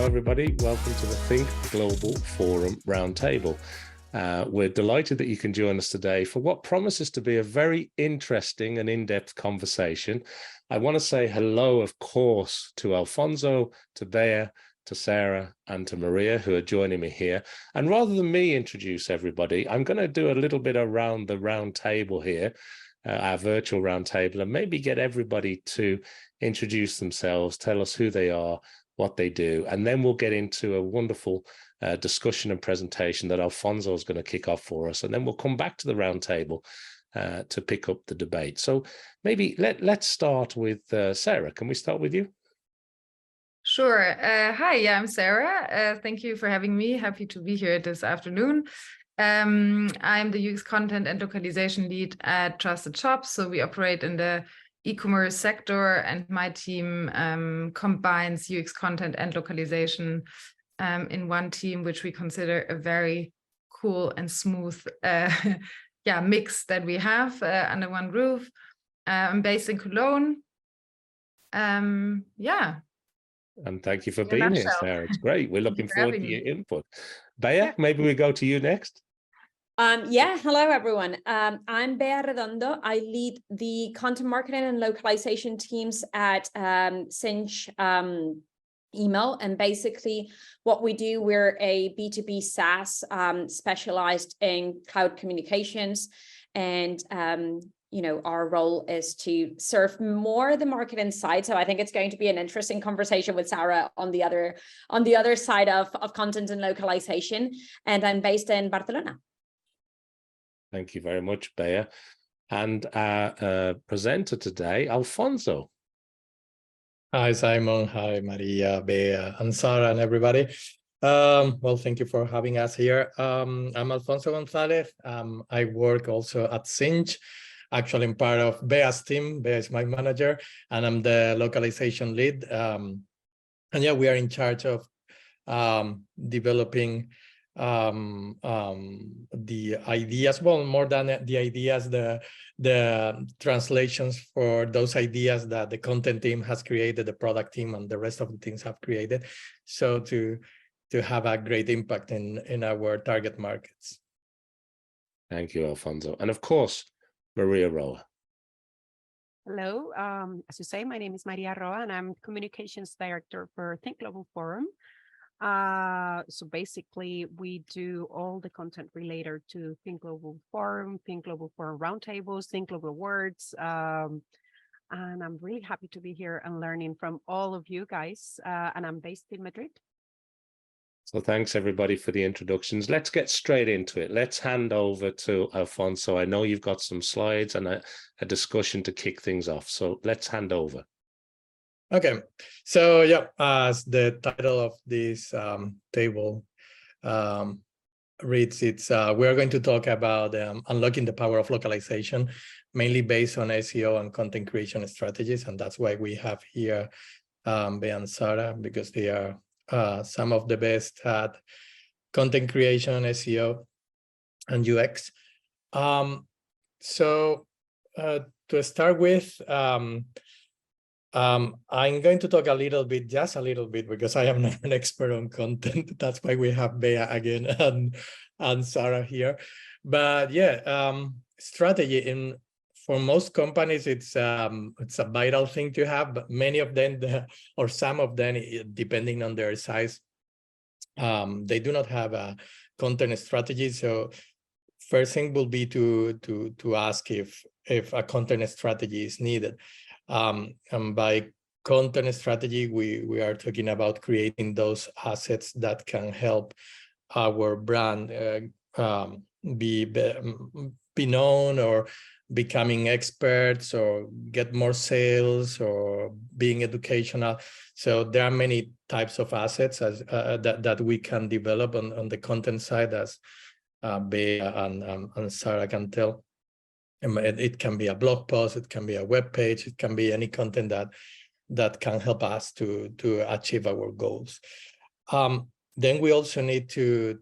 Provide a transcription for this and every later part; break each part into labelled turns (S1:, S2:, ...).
S1: Hello, everybody. Welcome to the Think Global Forum Roundtable. We're delighted that you can join us today for what promises to be a very interesting and in-depth conversation. I want to say hello, of course, to Alfonso, to Bea, to Sarah, and to Maria, who are joining me here. And rather than me introduce everybody, I'm going to do a little bit around the round table here, our virtual round table, and maybe get everybody to introduce themselves, tell us who they are, what they do, and then we'll get into a wonderful discussion and presentation that Alfonso is going to kick off for us, and then we'll come back to the round table to pick up the debate. So maybe let's start with Sarah. Can we start with you?
S2: Sure. Hi, yeah, I'm Sarah. Thank you for having me. Happy to be here this afternoon. I'm the UX content and localization lead at Trusted Shops. So we operate in the e-commerce sector, and my team combines UX content and localization in one team, which we consider a very cool and smooth mix that we have under one roof. I'm based in Cologne.
S1: And thank you for being here, Sarah. It's great. We're looking forward to your input. Bea, maybe we go to you next.
S3: Hello, everyone. I'm Bea Redondo. I lead the content marketing and localization teams at Cinch Email. And basically what we do, we're a B2B SaaS specialized in cloud communications. And our role is to serve more the marketing side. So I think it's going to be an interesting conversation with Sarah on the other side of content and localization. And I'm based in Barcelona.
S1: Thank you very much, Bea. And our presenter today, Alfonso.
S4: Hi, Simon. Hi, Maria, Bea, and Sarah, and everybody. Well, thank you for having us here. I'm Alfonso Gonzalez. I work also at Cinch. Actually, I'm part of Bea's team. Bea is my manager, and I'm the localization lead. We are in charge of developing the ideas, well, more than the ideas, the translations for those ideas that the content team has created, the product team and the rest of the teams have created, so to have a great impact in our target markets.
S1: Thank you, Alfonso. And of course, Maria Roa.
S5: Hello, as you say, my name is Maria Roa, and I'm Communications Director for Think Global Forum. So basically, we do all the content related to Think Global Forum Roundtables, Think Global Awards, and I'm really happy to be here and learning from all of you guys, and I'm based in Madrid.
S1: So thanks, everybody, for the introductions. Let's get straight into it. Let's hand over to Alfonso. I know you've got some slides and a discussion to kick things off, so let's hand over.
S4: Okay, so as the title of this table reads, we are going to talk about unlocking the power of localization, mainly based on SEO and content creation strategies, and that's why we have here Bea and Sarah, because they are some of the best at content creation, SEO, and UX. So to start with, I'm going to talk just a little bit, because I am not an expert on content. That's why we have Bea again and Sarah here. But strategy for most companies, it's a vital thing to have. But many of them, or some of them, depending on their size, they do not have a content strategy. So first thing will be to ask if a content strategy is needed. And by content strategy, we are talking about creating those assets that can help our brand be known, or becoming experts, or get more sales, or being educational. So there are many types of assets that we can develop on the content side, as Bea and Sarah can tell. It can be a blog post, it can be a web page, it can be any content that can help us to achieve our goals. Then we also need to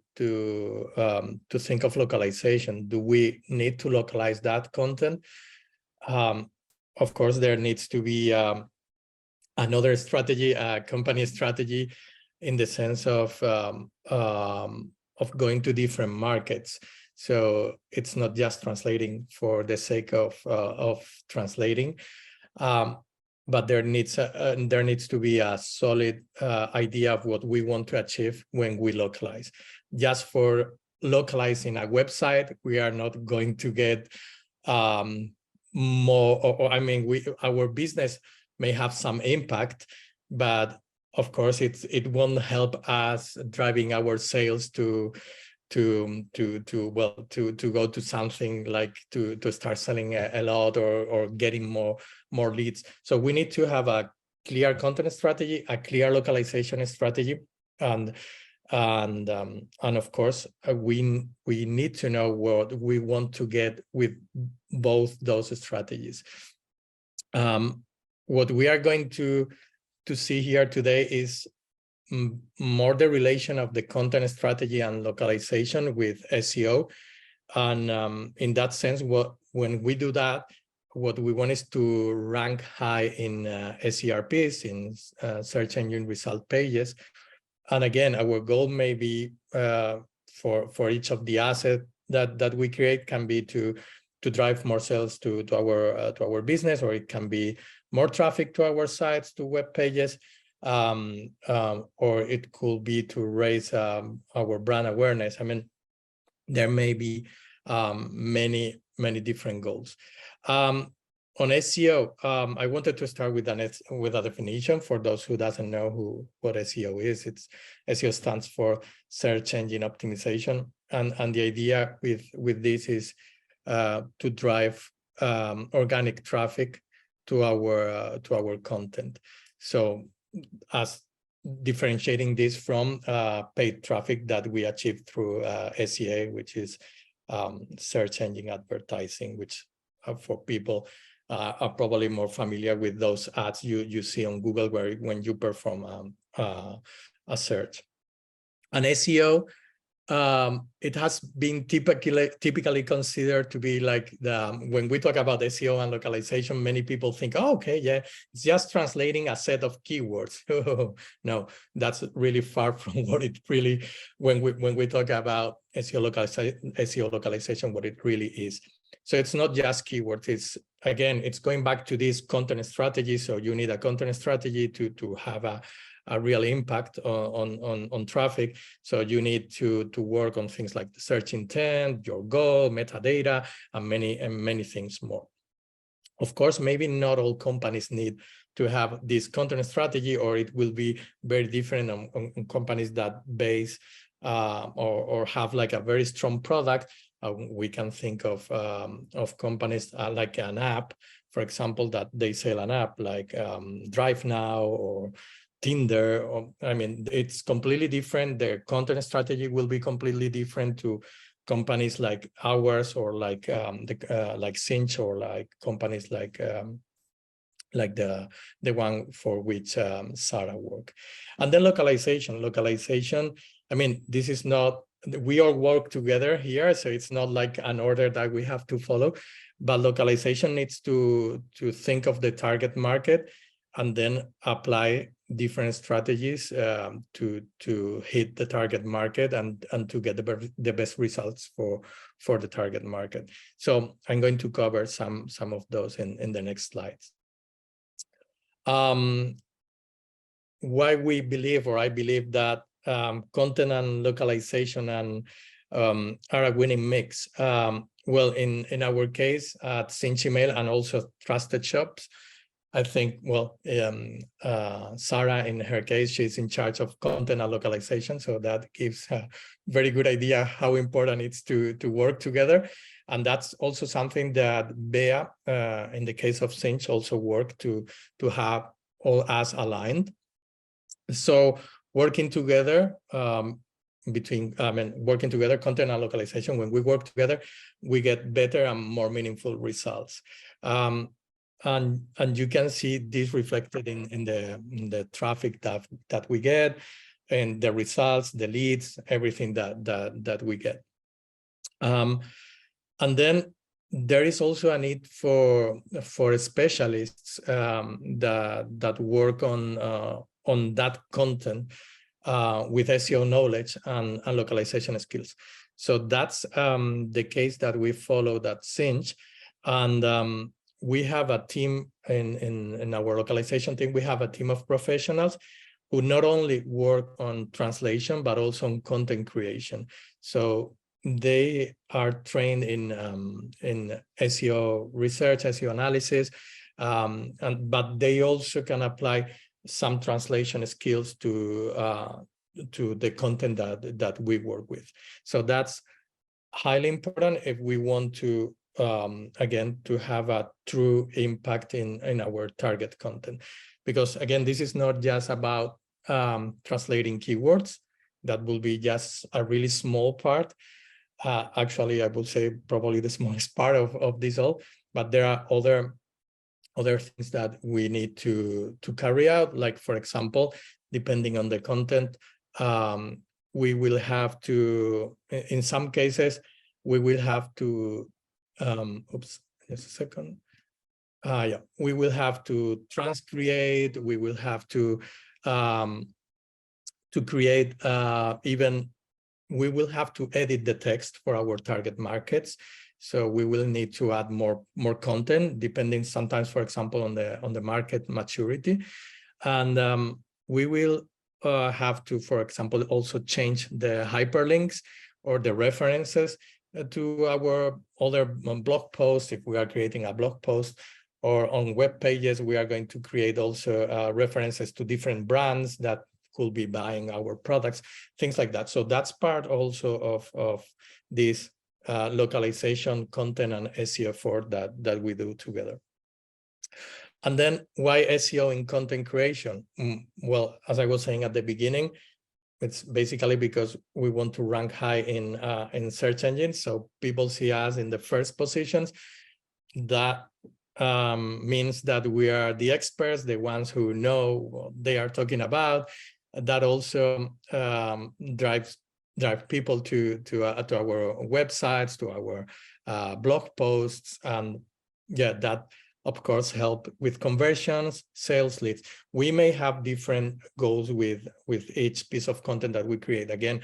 S4: think of localization. Do we need to localize that content? Of course, there needs to be another strategy, a company strategy, in the sense of going to different markets. So it's not just translating for the sake of translating, but there needs to be a solid idea of what we want to achieve when we localize. Just for localizing a website, we are not going to get more, or I mean, our business may have some impact, but of course it won't help us driving our sales to go to something like to start selling a lot or getting more leads. So we need to have a clear content strategy, a clear localization strategy, and of course we need to know what we want to get with both those strategies. What we are going to see here today is more the relation of the content strategy and localization with SEO. And in that sense, when we do that, what we want is to rank high in SERPs, in search engine result pages. And again, our goal may be for each of the assets that we create can be to drive more sales to our business, or it can be more traffic to our sites, to web pages, or it could be to raise our brand awareness. I mean, there may be many different goals. On SEO, I wanted to start with a definition for those who doesn't know what SEO is. SEO stands for search engine optimization, and the idea with this is to drive organic traffic to our content. So as differentiating this from paid traffic that we achieve through SEA, which is search engine advertising, which for people are probably more familiar with those ads you see on Google when you perform a search. And SEO, it has been typically considered to be like when we talk about SEO and localization, many people think, oh, okay, yeah, it's just translating a set of keywords. No, that's really far from what it really, when we talk about SEO localization, what it really is. So it's not just keywords. It's going back to this content strategy. So you need a content strategy to have a real impact on traffic. So you need to work on things like the search intent, your goal, metadata, and many things more. Of course, maybe not all companies need to have this content strategy, or it will be very different on companies that base or have like a very strong product. We can think of companies like an app, for example, that they sell an app like Drive Now or Tinder, or I mean, it's completely different. Their content strategy will be completely different to companies like ours, or like Cinch, or like companies like the one for which Sarah worked. And then localization. I mean, this is not, we all work together here, so it's not like an order that we have to follow. But localization needs to think of the target market and then apply different strategies to hit the target market and to get the best results for the target market. So I'm going to cover some of those in the next slides. Why we believe, or I believe, that content and localization are a winning mix. Well, in our case at Cinch Email and also Trusted Shops, I think, well, Sarah, in her case, she's in charge of content and localization. So that gives a very good idea how important it's to work together. And that's also something that Bea, in the case of Cinch, also worked to have all us aligned. So working together, working together, content and localization, when we work together, we get better and more meaningful results. And you can see this reflected in the traffic that we get, and the results, the leads, everything that we get. And then there is also a need for specialists that work on that content, with SEO knowledge and localization skills. So that's the case that we followed at Cinch. And we have a team in our localization team, we have a team of professionals who not only work on translation, but also on content creation. So they are trained in SEO research, SEO analysis, but they also can apply some translation skills to the content that we work with. So that's highly important if we want to, again, to have a true impact in our target content. Because again, this is not just about translating keywords. That will be just a really small part. Actually, I would say probably the smallest part of this all, but there are other things that we need to carry out. Like, for example, depending on the content, we will have to, in some cases, we will have to, oops, just a second. Yeah, we will have to transcreate, we will have to create even, we will have to edit the text for our target markets. So we will need to add more content, depending sometimes, for example, on the market maturity. And we will have to, for example, also change the hyperlinks or the references to our other blog posts. If we are creating a blog post, or on web pages, we are going to create also references to different brands that could be buying our products, things like that. So that's part also of this localization, content, and SEO effort that we do together. And then why SEO in content creation? Well, as I was saying at the beginning, it's basically because we want to rank high in search engines. So people see us in the first positions. That means that we are the experts, the ones who know what they are talking about. That also drive people to our websites, to our blog posts, and yeah, that of course help with conversions, sales, leads. We may have different goals with each piece of content that we create. Again,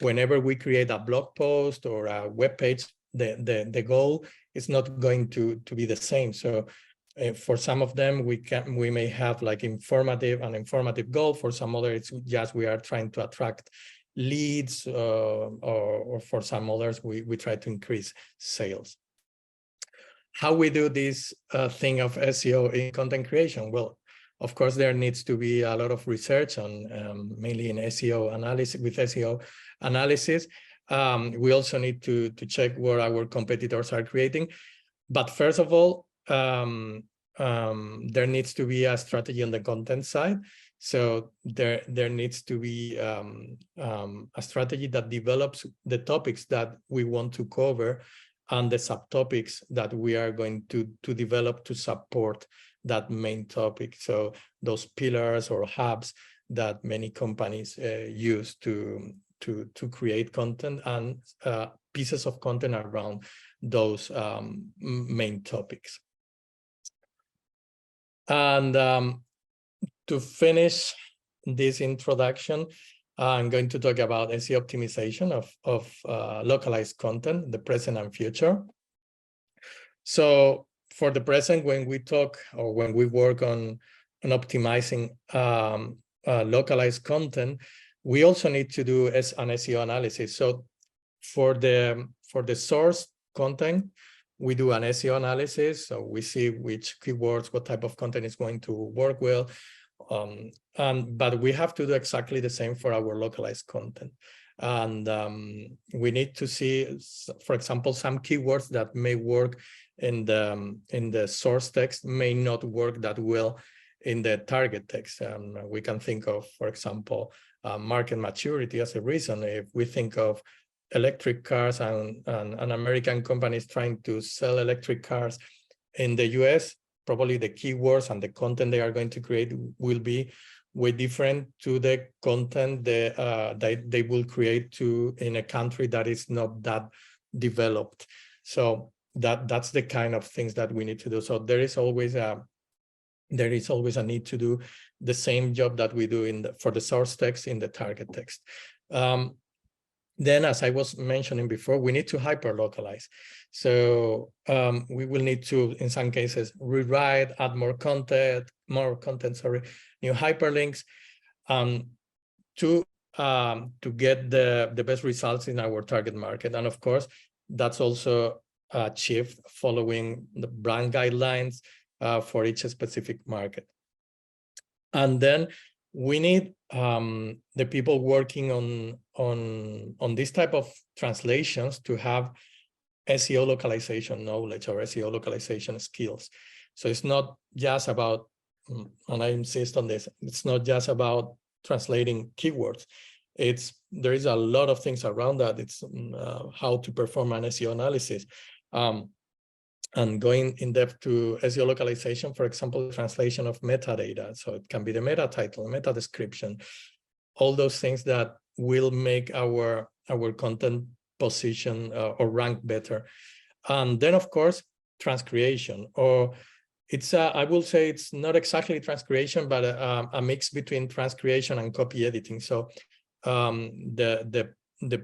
S4: whenever we create a blog post or a web page, the goal is not going to be the same. So for some of them, we may have like an informative goal. For some other, it's just we are trying to attract leads, or for some others, we try to increase sales. How we do this thing of SEO in content creation? Well, of course, there needs to be a lot of research on mainly in SEO analysis. With SEO analysis, we also need to check what our competitors are creating. But first of all, there needs to be a strategy on the content side. So there needs to be a strategy that develops the topics that we want to cover and the subtopics that we are going to develop to support that main topic. So those pillars or hubs that many companies use to create content and pieces of content around those main topics. And to finish this introduction, I'm going to talk about SEO optimization of localized content, the present and future. So for the present, when we talk or when we work on optimizing localized content, we also need to do an SEO analysis. So for the source content, we do an SEO analysis. So we see which keywords, what type of content is going to work well. But we have to do exactly the same for our localized content. And we need to see, for example, some keywords that may work in the source text may not work that well in the target text. We can think of, for example, market maturity as a reason. If we think of electric cars and American companies trying to sell electric cars in the US, probably the keywords and the content they are going to create will be way different to the content they will create in a country that is not that developed. So that's the kind of things that we need to do. So there is always a there is always a need to do the same job that we do for the source text in the target text. Then, as I was mentioning before, we need to hyper-localize. So we will need to, in some cases, rewrite, add more content, new hyperlinks to get the best results in our target market. And of course, that's also achieved following the brand guidelines for each specific market. And then we need the people working on this type of translations to have SEO localization knowledge or SEO localization skills. So it's not just about, and I insist on this, it's not just about translating keywords. There is a lot of things around that. It's how to perform an SEO analysis. And going in depth to SEO localization, for example, translation of metadata. So it can be the meta title, meta description, all those things that will make our content position or rank better. And then, of course, transcreation, or it's I will say it's not exactly transcreation, but a mix between transcreation and copy editing. So the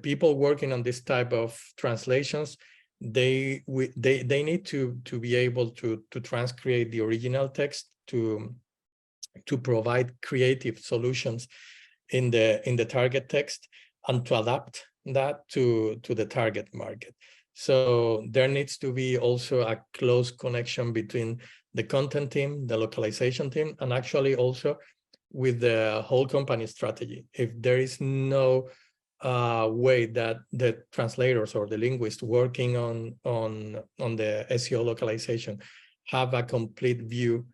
S4: people working on this type of translations, they need to be able to transcreate the original text to provide creative solutions in the target text and to adapt that to the target market. So there needs to be also a close connection between the content team, the localization team, and actually also with the whole company strategy. If there is no way that the translators or the linguists working on the SEO localization have a complete view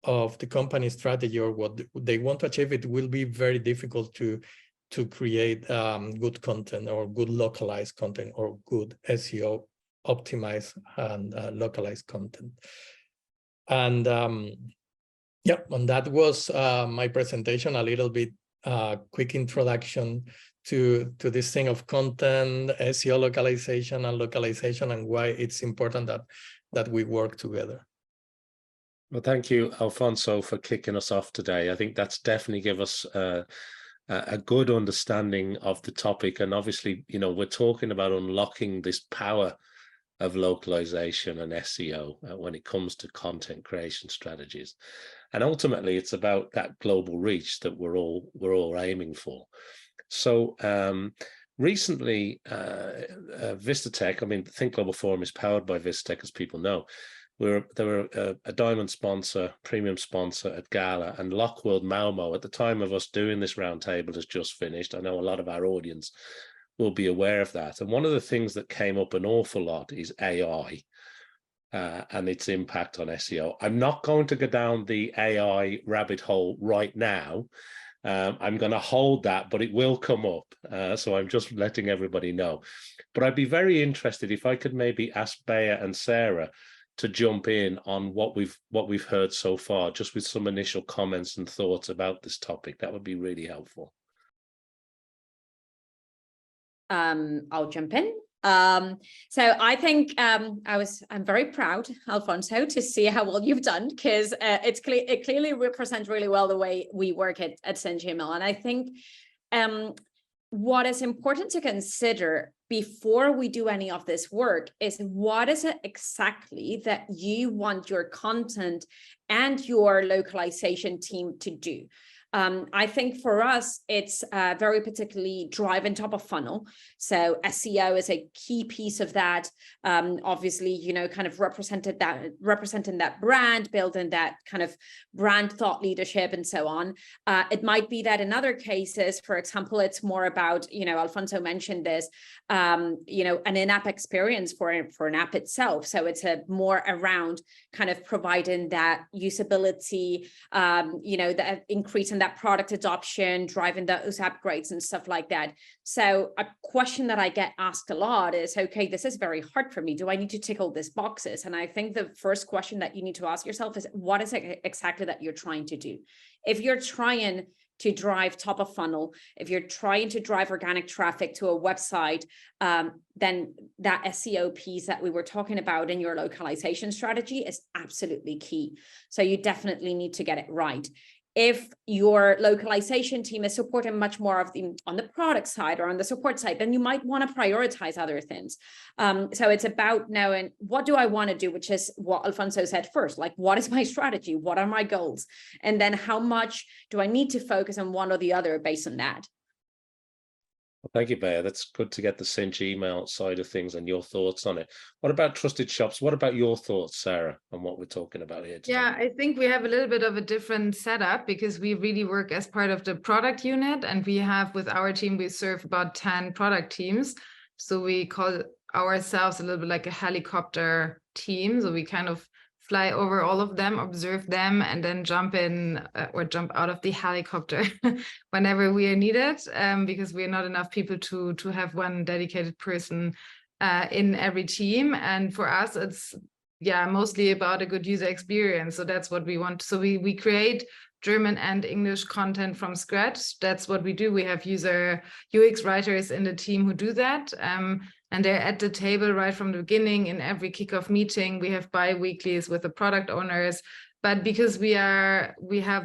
S4: of the company strategy or what they want to achieve, it will be very difficult to create good content or good localized content or good SEO optimized and localized content. And yeah, and that was my presentation, a little bit quick introduction to this thing of content, SEO localization and why it's important that we work together.
S1: Well, thank you, Alfonso, for kicking us off today. I think that's definitely give us a good understanding of the topic. And obviously, you know, we're talking about unlocking this power of localization and SEO when it comes to content creation strategies. And ultimately, it's about that global reach that we're all aiming for. So recently, Vistatec, I mean, Think Global Forum is powered by Vistatec, as people know. They were a diamond sponsor, premium sponsor at Gala, and Lockworld Malmo at the time of us doing this roundtable has just finished. I know a lot of our audience will be aware of that. And one of the things that came up an awful lot is AI and its impact on SEO. I'm not going to go down the AI rabbit hole right now. I'm going to hold that, but it will come up. So I'm just letting everybody know. But I'd be very interested if I could maybe ask Bea and Sarah to jump in on what we've heard so far, just with some initial comments and thoughts about this topic. That would be really helpful.
S3: I'll jump in. So I think I'm very proud, Alfonso, to see how well you've done, because it clearly represents really well the way we work at Sandführ. And I think what is important to consider before we do any of this work is what is it exactly that you want your content and your localization team to do. I think for us, it's very particularly driving top of funnel. So SEO is a key piece of that. Obviously, you know, kind of representing that brand, building that kind of brand thought leadership and so on. It might be that in other cases, for example, it's more about, you know, Alfonso mentioned this, you know, an in-app experience for an app itself. So it's more around kind of providing that usability, you know, that increasing that product adoption, driving those upgrades and stuff like that. So a question that I get asked a lot is, okay, this is very hard for me. Do I need to tick all these boxes? And I think the first question that you need to ask yourself is, what is it exactly that you're trying to do? If you're trying to drive top of funnel, if you're trying to drive organic traffic to a website, then that SEO piece that we were talking about in your localization strategy is absolutely key. So you definitely need to get it right. If your localization team is supporting much more of on the product side or on the support side, then you might want to prioritize other things. So it's about knowing, what do I want to do, which is what Alfonso said first, like, what is my strategy? What are my goals? And then how much do I need to focus on one or the other based on that?
S1: Well, thank you, María. That's good to get the Cinch email side of things and your thoughts on it. What about trusted shops? What about your thoughts, Sarah, on what we're talking about here today?
S2: Yeah, I think we have a little bit of a different setup because we really work as part of the product unit, and we have, with our team, we serve about 10 product teams. So we call ourselves a little bit like a helicopter team. So we kind of fly over all of them, observe them, and then jump in or jump out of the helicopter whenever we are needed, because we are not enough people to have one dedicated person in every team. And for us, it's mostly about a good user experience. So that's what we want. So we create German and English content from scratch. That's what we do. We have user UX writers in the team who do that. And they're at the table right from the beginning. In every kickoff meeting, we have bi-weeklies with the product owners. But because we have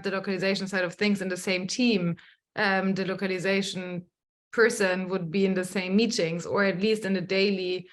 S2: the localization side of things in the same team, the localization person would be in the same meetings, or at least in the daily,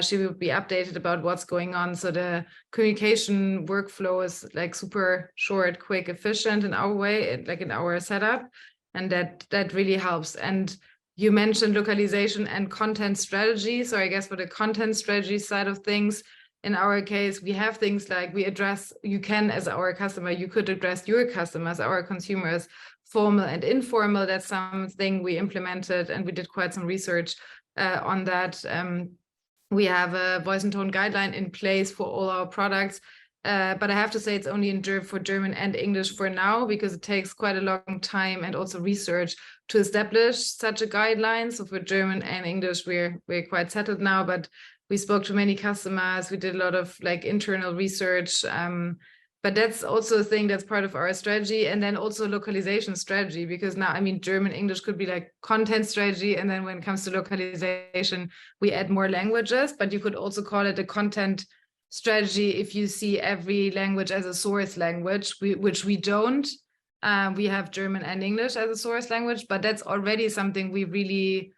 S2: she would be updated about what's going on. So the communication workflow is like super short, quick, efficient in our way, like in our setup. And that really helps. And you mentioned localization and content strategy. So I guess for the content strategy side of things, in our case, we have things like you can, as our customer, you could address your customers, our consumers, formal and informal. That's something we implemented, and we did quite some research on that. We have a voice and tone guideline in place for all our products. But I have to say it's only for German and English for now, because it takes quite a long time and also research to establish such a guideline. So for German and English, we're quite settled now, but we spoke to many customers. We did a lot of like internal research. But that's also a thing that's part of our strategy. And then also localization strategy, because now, I mean, German, English could be like content strategy. And then when it comes to localization, we add more languages, but you could also call it a content strategy if you see every language as a source language, which we don't. We have German and English as a source language, but that's already something we really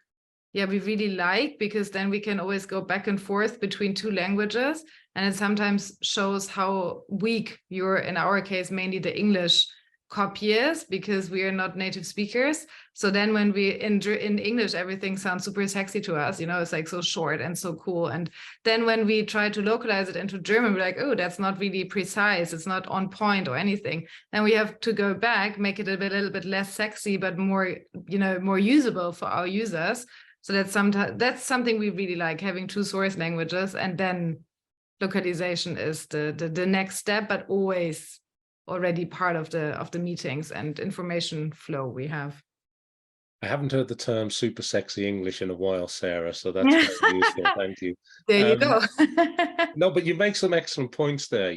S2: like, because then we can always go back and forth between two languages. And it sometimes shows how weak in our case, mainly the English copy is, because we are not native speakers. So then when we in English, everything sounds super sexy to us, it's like so short and so cool. And then when we try to localize it into German, we're like, oh, that's not really precise. It's not on point or anything. And we have to go back, make it a little bit less sexy, but more, more usable for our users. So that's something we really like, having two source languages, and then localization is the next step, but always already part of the meetings and information flow we have.
S1: I haven't heard the term super sexy English in a while, Sarah, so that's very useful. Thank you.
S2: There you go.
S1: No, but you make some excellent points there,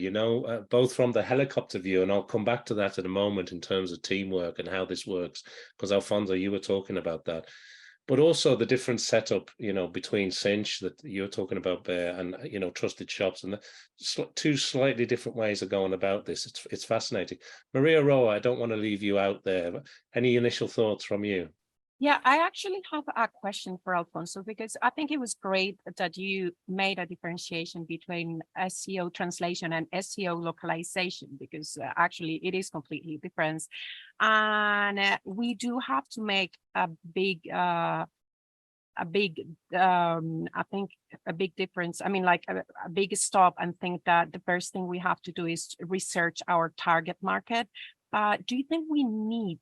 S1: both from the helicopter view, and I'll come back to that in a moment in terms of teamwork and how this works, because Alfonso, you were talking about that. But also the different setup, between Cinch that you're talking about there and, trusted shops, and the two slightly different ways of going about this. It's fascinating. María Roa, I don't want to leave you out there. But any initial thoughts from you?
S5: Yeah, I actually have a question for Alfonso, because I think it was great that you made a differentiation between SEO translation and SEO localization, because actually it is completely different. And we do have to make a big difference. I mean, like a big stop, and think that the first thing we have to do is research our target market. Do you think we need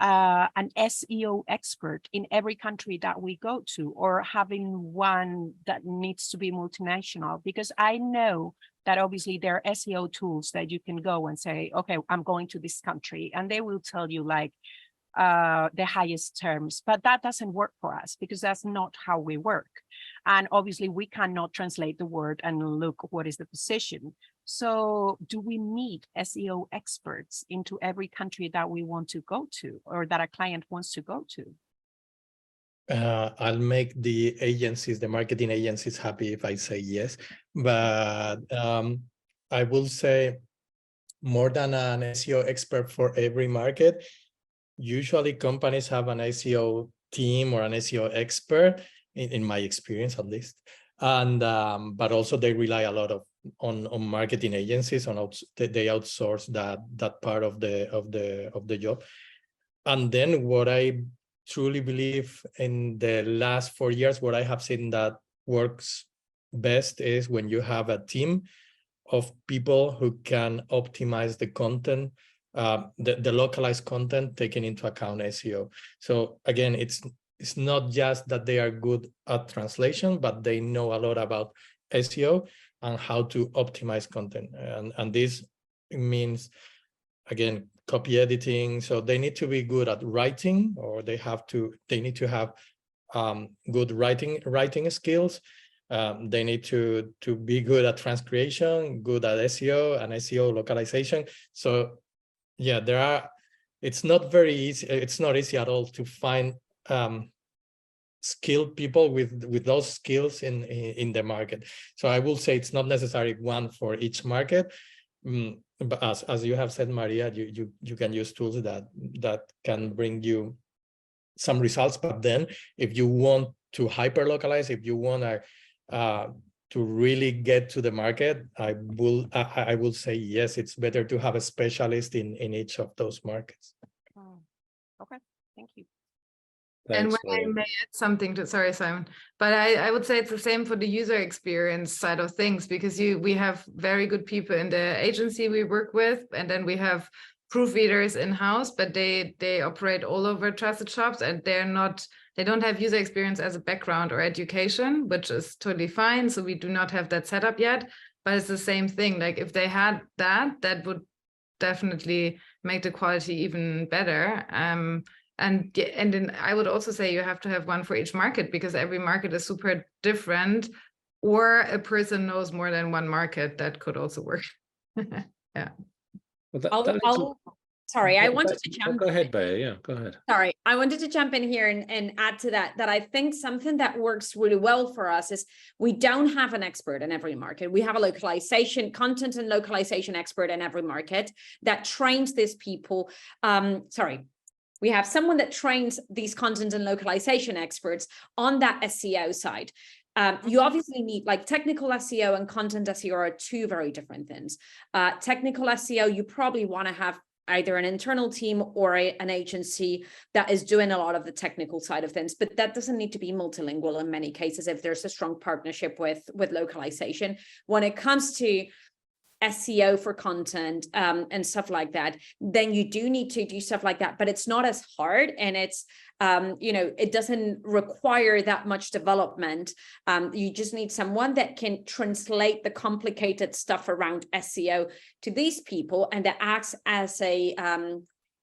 S5: an SEO expert in every country that we go to, or having one that needs to be multinational? Because I know that obviously there are SEO tools that you can go and say, okay, I'm going to this country, and they will tell you like the highest terms, but that doesn't work for us, because that's not how we work. And obviously we cannot translate the word and look what is the position. So do we need SEO experts into every country that we want to go to or that a client wants to go to?
S4: I'll make the agencies, the marketing agencies happy if I say yes, but I will say more than an SEO expert for every market. Usually companies have an SEO team or an SEO expert, in my experience at least. And but also they rely a lot on marketing agencies, they outsource that part of the job. And then what I truly believe in the last 4 years, what I have seen that works best is when you have a team of people who can optimize the content, the localized content, taking into account SEO. So again, it's not just that they are good at translation, but they know a lot about SEO and how to optimize content. And this means, again, copy editing. So they need to be good at writing, or they need to have good writing skills. They need to be good at transcreation, good at SEO and SEO localization. So yeah, it's not very easy. It's not easy at all to find skilled people with those skills in the market. So I will say it's not necessarily one for each market. But as you have said, Maria, you can use tools that can bring you some results. But then if you want to hyper localize, if you want to really get to the market, I will say yes, it's better to have a specialist in each of those markets.
S5: Okay, thank you.
S1: Thanks,
S2: And when I may add something to, sorry, Simon, but I would say it's the same for the user experience side of things, because we have very good people in the agency we work with, and then we have proofreaders in-house, but they operate all over Trusted Shops, and they don't have user experience as a background or education, which is totally fine. So we do not have that set up yet, but it's the same thing. Like if they had that would definitely make the quality even better. And then I would also say you have to have one for each market, because every market is super different, or a person knows more than one market. That could also work. Yeah.
S1: Well,
S3: sorry, I wanted to jump.
S1: Go ahead, Bayer. Yeah, go ahead.
S3: Sorry, I wanted to jump in here and add to that I think something that works really well for us is we don't have an expert in every market. We have a localization, content and localization expert in every market that trains these people. We have someone that trains these content and localization experts on that SEO side. You obviously need, like, technical SEO and content SEO are two very different things. Technical SEO, you probably want to have either an internal team or an agency that is doing a lot of the technical side of things, but that doesn't need to be multilingual in many cases if there's a strong partnership with localization. When it comes to SEO for content and stuff like that, then you do need to do stuff like that, but it's not as hard, and it's it doesn't require that much development. You just need someone that can translate the complicated stuff around SEO to these people, and that acts as a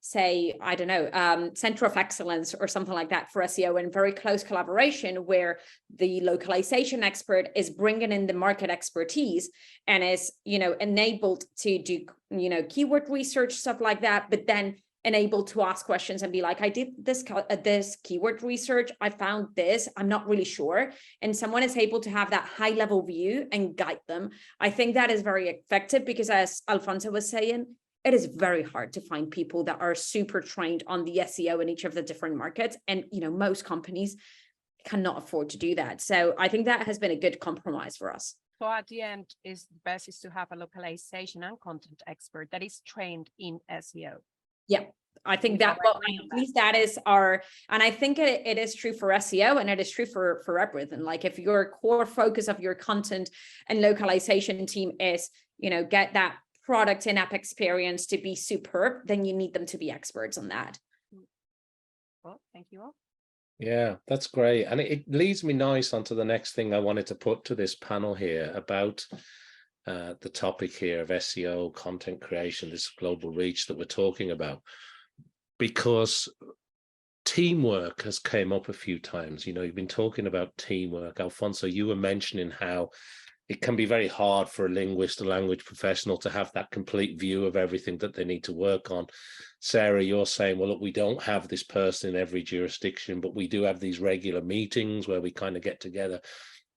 S3: center of excellence or something like that for SEO, in very close collaboration, where the localization expert is bringing in the market expertise and is, enabled to do, keyword research, stuff like that, but then enabled to ask questions and be like, I did this keyword research, I found this, I'm not really sure. And someone is able to have that high level view and guide them. I think that is very effective, because as Alfonso was saying, it is very hard to find people that are super trained on the SEO in each of the different markets. And, most companies cannot afford to do that. So I think that has been a good compromise for us.
S5: So at the end, is best is to have a localization and content expert that is trained in SEO. Yeah,
S3: I think that, well, at least that is our, and I think it is true for SEO, and it is true for everything. Like, if your core focus of your content and localization team is, get that product in-app experience to be superb, then you need them to be experts on that.
S5: Well, thank you all.
S1: Yeah, that's great. And it leads me nice onto the next thing I wanted to put to this panel here about the topic here of SEO, content creation, this global reach that we're talking about, because teamwork has came up a few times. You've been talking about teamwork. Alfonso, you were mentioning how it can be very hard for a linguist, a language professional, to have that complete view of everything that they need to work on. Sarah, you're saying, well, look, we don't have this person in every jurisdiction, but we do have these regular meetings where we kind of get together.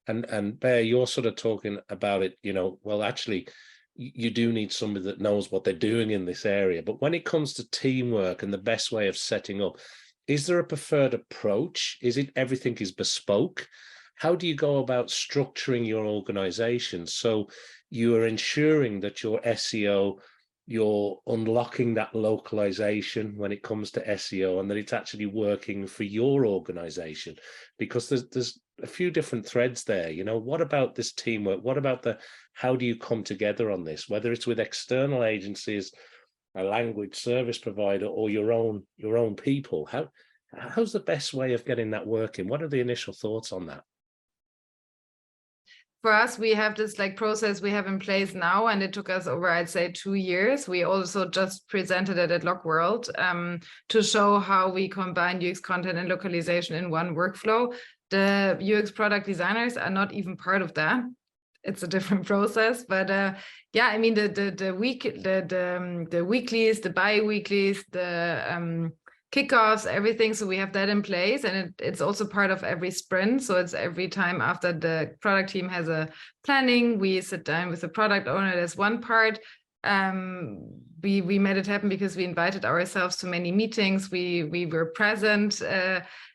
S1: And Bear, you're sort of talking about it, you know, well, actually, you do need somebody that knows what they're doing in this area. But when it comes to teamwork and the best way of setting up, is there a preferred approach? Is it everything is bespoke? How do you go about structuring your organization so you are ensuring that your SEO, you're unlocking that localization when it comes to SEO, and that it's actually working for your organization? Because there's a few different threads there. You know, what about this teamwork? What about how do you come together on this, whether it's with external agencies, a language service provider, or your own people? How's the best way of getting that working? What are the initial thoughts on that?
S2: For us, we have this like process we have in place now, and it took us over, I'd say, 2 years. We also just presented it at LocWorld to show how we combine UX content and localization in one workflow. The UX product designers are not even part of that. It's a different process, but yeah, I mean the weeklies, the bi-weeklies, the kickoffs, everything. So we have that in place, and it's also part of every sprint. So it's every time after the product team has a planning, we sit down with the product owner. There's one part. We made it happen because we invited ourselves to many meetings. We were present.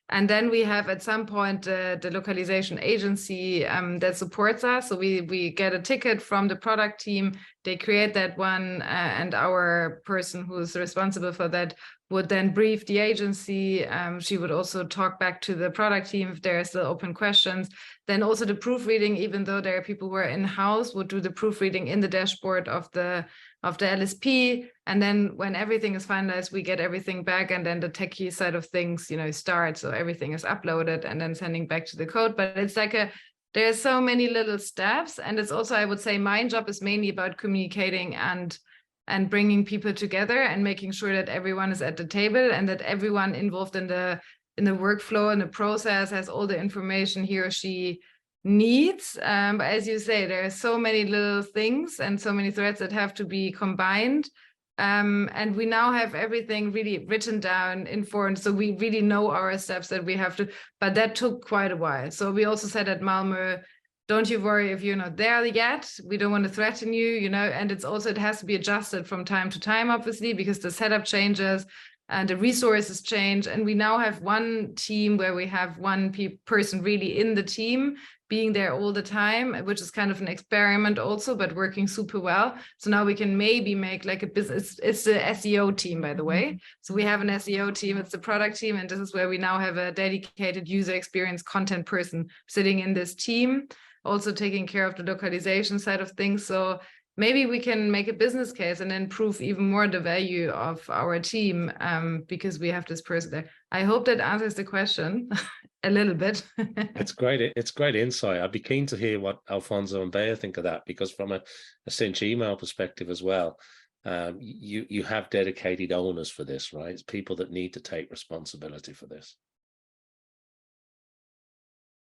S2: And then we have at some point the localization agency that supports us. So we get a ticket from the product team. They create that one, and our person who's responsible for that would then brief the agency. She would also talk back to the product team if there are still open questions. Then also the proofreading, even though there are people who are in-house, would do the proofreading in the dashboard of the LSP. And then when everything is finalized, we get everything back, and then the techie side of things, you know, starts. So everything is uploaded and then sending back to the code. But it's like there's so many little steps. And it's also, I would say, my job is mainly about communicating and bringing people together and making sure that everyone is at the table and that everyone involved in the workflow and the process has all the information he or she needs. But as you say, there are so many little things and so many threads that have to be combined. And we now have everything really written down, informed. So we really know our steps that we have to, but that took quite a while. So we also said at Malmö, don't you worry if you're not there yet. We don't want to threaten you, you know, and it has to be adjusted from time to time, obviously, because the setup changes and the resources change. And we now have one team where we have one person really in the team being there all the time, which is kind of an experiment also, but working super well. So now we can maybe make like a business. It's the SEO team, by the way. So we have an SEO team, it's the product team. And this is where we now have a dedicated user experience content person sitting in this team, also taking care of the localization side of things. So maybe we can make a business case and then prove even more the value of our team because we have this person there. I hope that answers the question a little bit.
S1: It's great. It's great insight. I'd be keen to hear what Alfonso and Bea think of that, because from a Cinch email perspective as well, you have dedicated owners for this, right? It's people that need to take responsibility for this.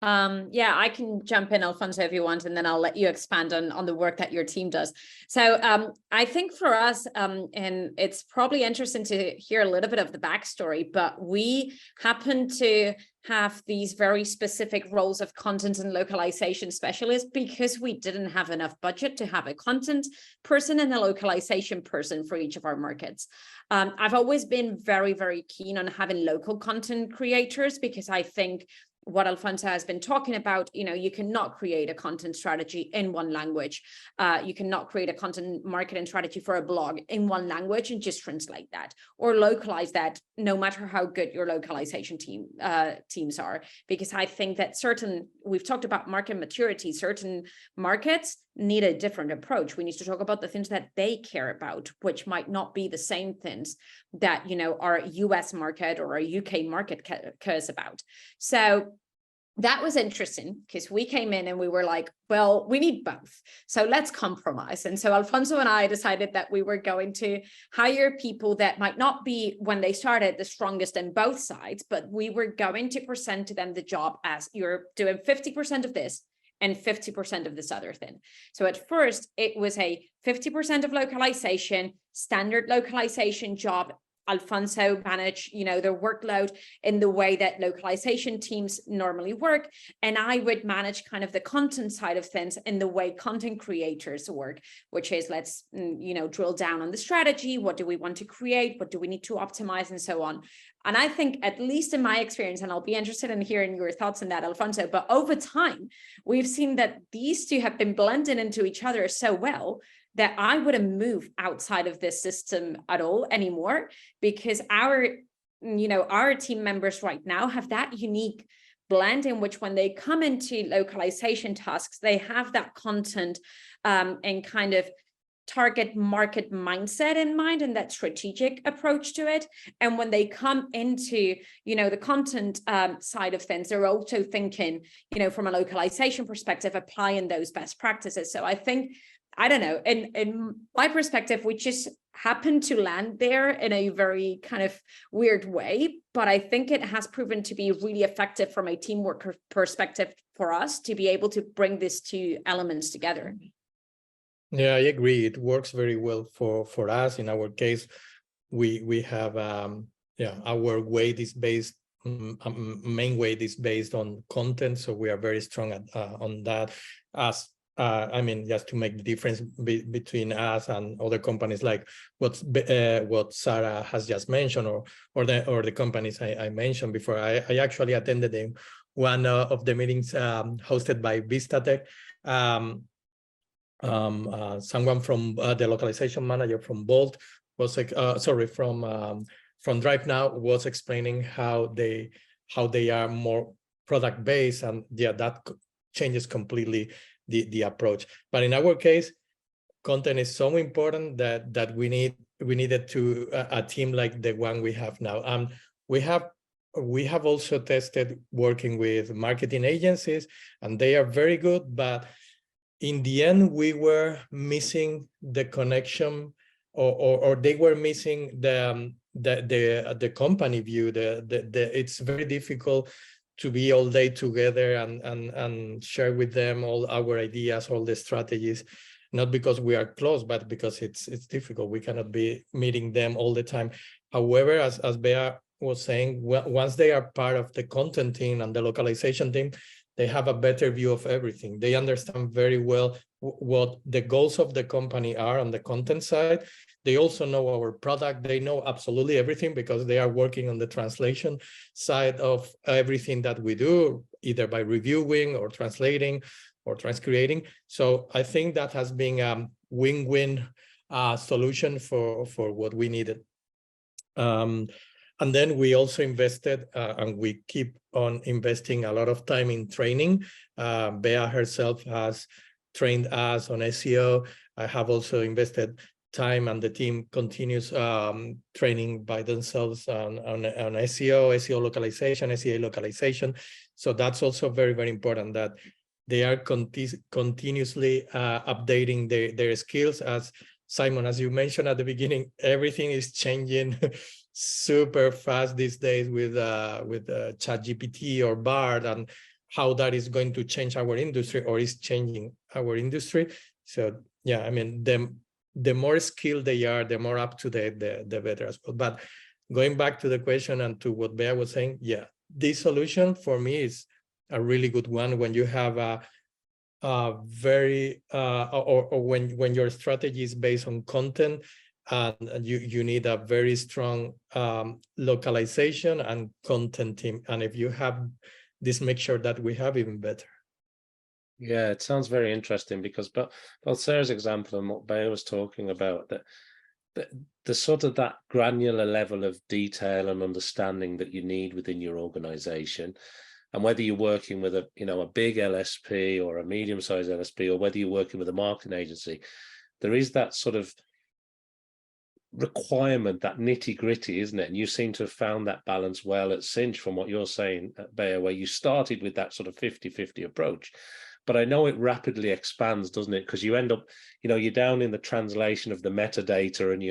S3: Yeah, I can jump in, Alfonso, if you want, and then I'll let you expand on the work that your team does. So I think for us, and it's probably interesting to hear a little bit of the backstory, but we happen to have these very specific roles of content and localization specialists because we didn't have enough budget to have a content person and a localization person for each of our markets. I've always been very, very keen on having local content creators because I think what Alfonso has been talking about, you know, you cannot create a content strategy in one language. You cannot create a content marketing strategy for a blog in one language and just translate that or localize that, no matter how good your localization teams are. Because I think that we've talked about market maturity, certain markets need a different approach. We need to talk about the things that they care about, which might not be the same things that, you know, our US market or our UK market cares about. So that was interesting because we came in and we were like, well, we need both. So let's compromise. And so Alfonso and I decided that we were going to hire people that might not be, when they started, the strongest in both sides, but we were going to present to them the job as you're doing 50% of this and 50% of this other thing. So at first it was a 50% of localization, standard localization job. Alfonso managed, their workload in the way that localization teams normally work. And I would manage kind of the content side of things in the way content creators work, which is let's, drill down on the strategy. What do we want to create? What do we need to optimize and so on? And I think, at least in my experience, and I'll be interested in hearing your thoughts on that, Alfonso, but over time, we've seen that these two have been blended into each other so well that I wouldn't move outside of this system at all anymore, because our team members right now have that unique blend in which when they come into localization tasks, they have that content and kind of target market mindset in mind and that strategic approach to it. And when they come into, the content side of things, they're also thinking, from a localization perspective, applying those best practices. So I think, I don't know, in my perspective, we just happen to land there in a very kind of weird way, but I think it has proven to be really effective from a teamwork perspective for us to be able to bring these two elements together.
S4: Yeah, I agree. It works very well for us. In our case, we have our weight is based, main weight is based on content, so we are very strong on that. As just to make the difference between us and other companies, like what Sarah has just mentioned, or the companies I mentioned before. I actually attended one of the meetings hosted by Vistatec. Someone from the localization manager from Bolt was from Drive Now was explaining how they are more product based, and that changes completely the approach. But in our case, content is so important that we needed to a team like the one we have now. We have also tested working with marketing agencies, and they are very good, but in the end we were missing the connection, or they were missing the company view. It's very difficult to be all day together and share with them all our ideas, all the strategies, not because we are close, but because it's difficult. We cannot be meeting them all the time. However, as Bea was saying, once they are part of the content team and the localization team, they have a better view of everything. They understand very well what the goals of the company are on the content side. They also know our product. They know absolutely everything because they are working on the translation side of everything that we do, either by reviewing or translating or transcreating. So I think that has been a win-win solution for what we needed. And then we also invested, and we keep on investing a lot of time in training. Bea herself has trained us on SEO. I have also invested time, and the team continues training by themselves on SEO localization, SEA localization. So that's also very, very important that they are continuously updating their skills. As Simon, as you mentioned at the beginning, everything is changing super fast these days with ChatGPT or Bard, and how that is going to change our industry, or is changing our industry. So yeah, I mean, the more skilled they are, the more up to date, the better as well. But going back to the question and to what Bea was saying, yeah, this solution for me is a really good one when you have a very or when your strategy is based on content, and you need a very strong localization and content team. And if you have this mixture that we have, even better.
S1: Yeah, it sounds very interesting, because both Sarah's example and what Bea was talking about, that the sort of that granular level of detail and understanding that you need within your organization, and whether you're working with a big LSP or a medium-sized LSP, or whether you're working with a marketing agency, there is that sort of requirement, that nitty-gritty, isn't it? And you seem to have found that balance well at Cinch, from what you're saying, Bea, where you started with that sort of 50-50 approach. But I know it rapidly expands, doesn't it? Because you end up, you're down in the translation of the metadata, and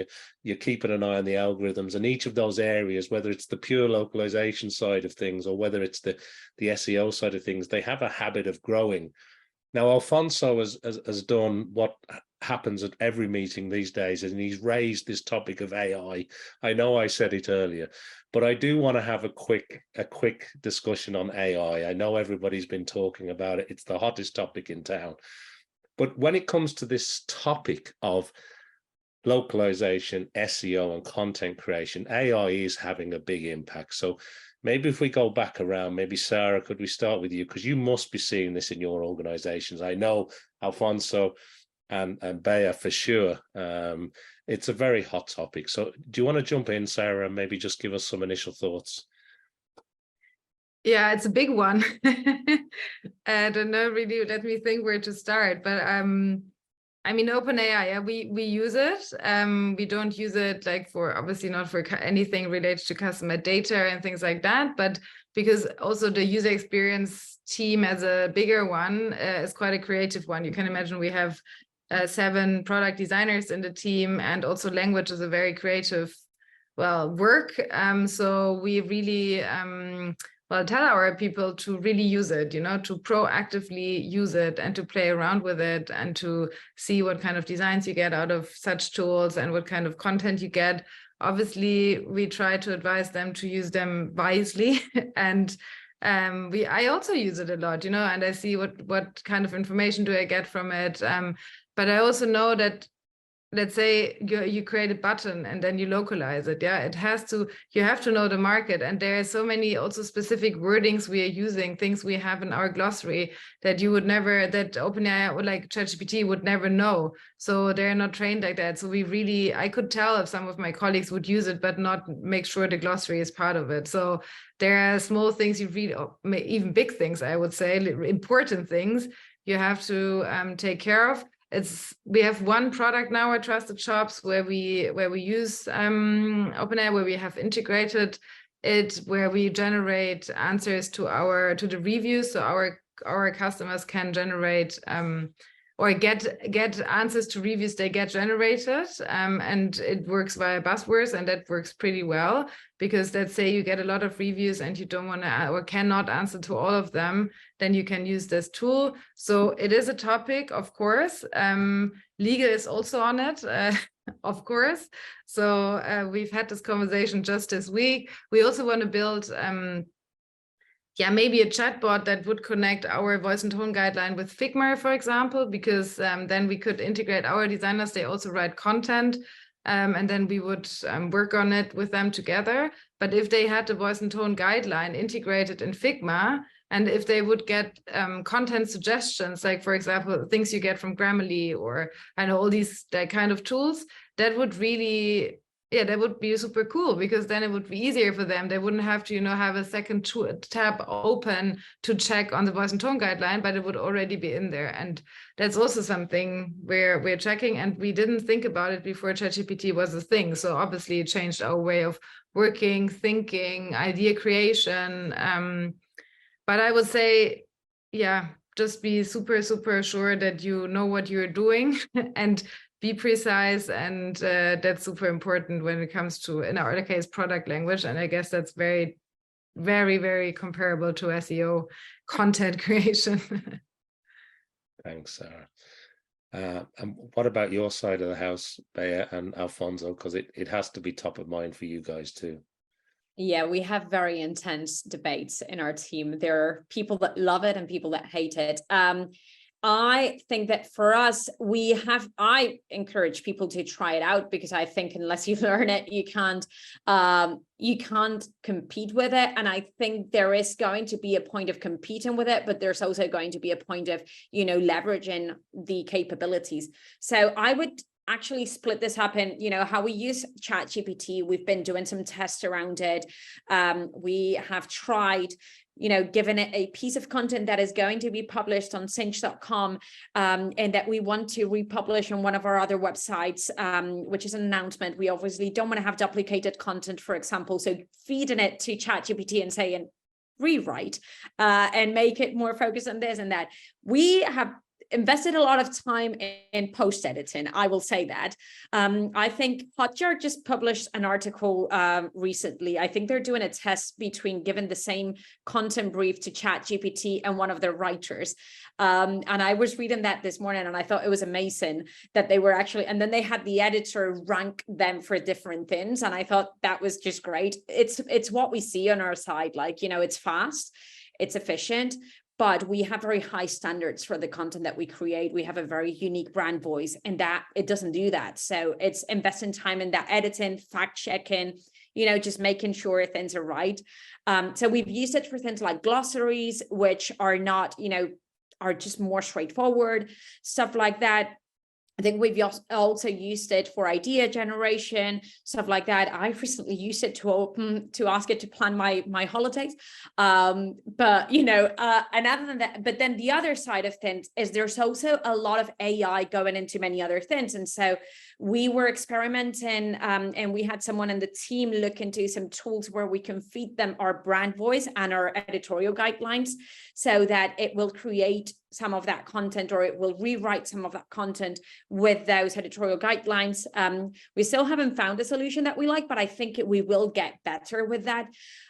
S1: you're keeping an eye on the algorithms, and each of those areas, whether it's the pure localization side of things or whether it's the SEO side of things, they have a habit of growing. Now, Alfonso has done what happens at every meeting these days, and he's raised this topic of AI. I know I said it earlier, but I do want to have a quick discussion on AI. I know everybody's been talking about it. It's the hottest topic in town. But when it comes to this topic of localization, SEO, and content creation, AI is having a big impact. So maybe if we go back around, maybe Sarah, could we start with you? Because you must be seeing this in your organizations. I know Alfonso and Bea for sure. It's a very hot topic. So do you want to jump in, Sarah, and maybe just give us some initial thoughts?
S2: Yeah, it's a big one. I don't know really, let me think where to start. But I mean, OpenAI, yeah, we use it. We don't use it like for, obviously not for anything related to customer data and things like that, but because also the user experience team as a bigger one is quite a creative one. You can imagine we have 7 product designers in the team, and also language is a very creative, work. So we really, tell our people to really use it, to proactively use it and to play around with it and to see what kind of designs you get out of such tools and what kind of content you get. Obviously, we try to advise them to use them wisely. And I also use it a lot, and I see what kind of information do I get from it. But I also know that, let's say you create a button and then you localize it. Yeah, you have to know the market. And there are so many also specific wordings we are using, things we have in our glossary that that OpenAI or like ChatGPT would never know. So they're not trained like that. So I could tell if some of my colleagues would use it, but not make sure the glossary is part of it. So there are small things you read, even big things, I would say, important things you have to take care of. We have one product now at Trusted Shops where we use OpenAI, where we have integrated it, where we generate answers to the reviews, so our customers can generate or get answers to reviews they get generated, and it works via buzzwords, and that works pretty well, because let's say you get a lot of reviews and you don't want to or cannot answer to all of them, then you can use this tool. So it is a topic, of course. Legal is also on it, of course. So we've had this conversation just this week. We also want to build maybe a chatbot that would connect our voice and tone guideline with Figma, for example, because then we could integrate our designers. They also write content, and then we would work on it with them together. But if they had the voice and tone guideline integrated in Figma, and if they would get content suggestions, like, for example, things you get from Grammarly or I know all these kind of tools, that would really... yeah, that would be super cool, because then it would be easier for them. They wouldn't have to, have a second tab open to check on the voice and tone guideline, but it would already be in there. And that's also something we're checking, and we didn't think about it before ChatGPT was a thing. So obviously it changed our way of working, thinking, idea creation. But I would say, just be super, super sure that you know what you're doing and be precise, and that's super important when it comes to, in our case, product language. And I guess that's very, very, very comparable to SEO content creation.
S1: Thanks, Sarah. And what about your side of the house, Bea and Alfonso? Because it has to be top of mind for you guys too.
S3: Yeah, we have very intense debates in our team. There are people that love it and people that hate it. I think that for us, I encourage people to try it out, because I think unless you learn it, you can't compete with it. And I think there is going to be a point of competing with it, but there's also going to be a point of, leveraging the capabilities. So I would actually split this up in, how we use ChatGPT. We've been doing some tests around it. We have tried, given it a piece of content that is going to be published on cinch.com, and that we want to republish on one of our other websites, which is an announcement. We obviously don't want to have duplicated content, for example. So feeding it to ChatGPT and saying, rewrite and make it more focused on this and that. We have invested a lot of time in post editing. I will say that. I think Hotjar just published an article recently. I think they're doing a test between giving the same content brief to ChatGPT and one of their writers. And I was reading that this morning, and I thought it was amazing that they were actually, and then they had the editor rank them for different things. And I thought that was just great. It's what we see on our side. Like, you know, it's fast, it's efficient, but we have very high standards for the content that we create. We have a very unique brand voice, and that it doesn't do that. So it's investing time in that editing, fact checking, you know, just making sure things are right. So we've used it for things like glossaries, which are not, you know, are just more straightforward, stuff like that. I think we've also used it for idea generation, stuff like that. I recently used it to ask it to plan my holidays. But, you know, and other than that, but then the other side of things is there's also a lot of AI going into many other things. And so we were experimenting, and we had someone in the team look into some tools where we can feed them our brand voice and our editorial guidelines so that it will create some of that content, or it will rewrite some of that content with those editorial guidelines. We still haven't found a solution that we like, but I think we will get better with that.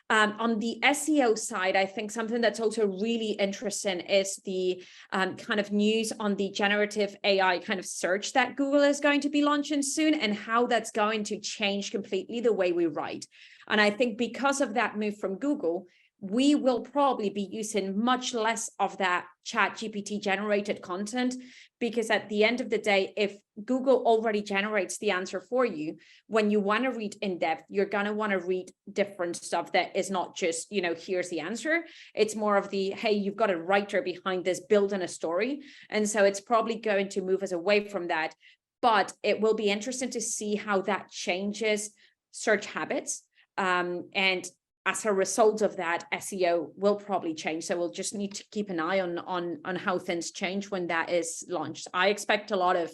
S3: On the SEO side, I think something that's also really interesting is the kind of news on the generative AI kind of search that Google is going to be launching soon, and how that's going to change completely the way we write. And I think because of that move from Google, we will probably be using much less of that ChatGPT generated content, because at the end of the day, if Google already generates the answer for you, when you want to read in depth, you're going to want to read different stuff that is not just, you know, here's the answer. It's more of the, hey, you've got a writer behind this building a story. And so it's probably going to move us away from that. But it will be interesting to see how that changes search habits. And as a result of that, SEO will probably change. So we'll just need to keep an eye on how things change when that is launched. I expect a lot of